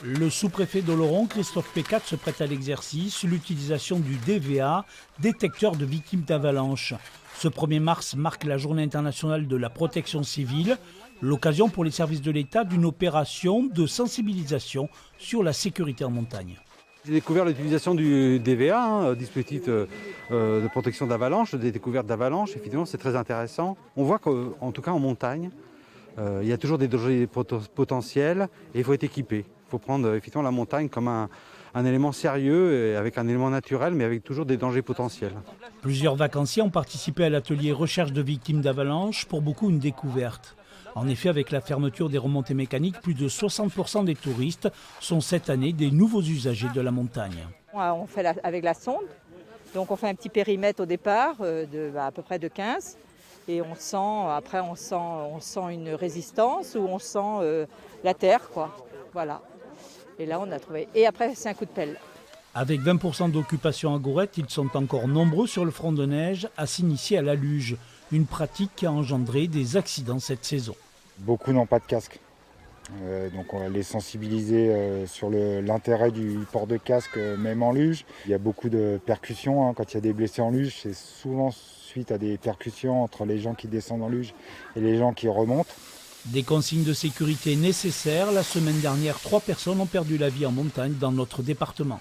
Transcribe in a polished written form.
Le sous-préfet d'Oloron, Christophe Pécat, se prête à l'exercice, l'utilisation du DVA, détecteur de victimes d'avalanche. Ce 1er mars marque la journée internationale de la protection civile, l'occasion pour les services de l'État d'une opération de sensibilisation sur la sécurité en montagne. J'ai découvert l'utilisation du DVA, dispositif de protection d'avalanche, des découvertes d'avalanche. Effectivement, c'est très intéressant. On voit qu'en tout cas en montagne, il y a toujours des dangers potentiels et il faut être équipé. Il faut prendre effectivement la montagne comme un élément sérieux, et avec un élément naturel, mais avec toujours des dangers potentiels. Plusieurs vacanciers ont participé à l'atelier recherche de victimes d'avalanche, pour beaucoup une découverte. En effet, avec la fermeture des remontées mécaniques, plus de 60% des touristes sont cette année des nouveaux usagers de la montagne. On fait avec la sonde, donc on fait un petit périmètre au départ, à peu près de 15. Et on sent une résistance, ou on sent la terre, quoi. Voilà. Et là, on a trouvé. Et après, c'est un coup de pelle. Avec 20% d'occupation à Gourette, ils sont encore nombreux sur le front de neige à s'initier à la luge. Une pratique qui a engendré des accidents cette saison. Beaucoup n'ont pas de casque. Donc on va les sensibiliser sur l'intérêt du port de casque, même en luge. Il y a beaucoup de percussions. Quand il y a des blessés en luge, c'est souvent suite à des percussions entre les gens qui descendent en luge et les gens qui remontent. Des consignes de sécurité nécessaires. La semaine dernière, 3 personnes ont perdu la vie en montagne dans notre département.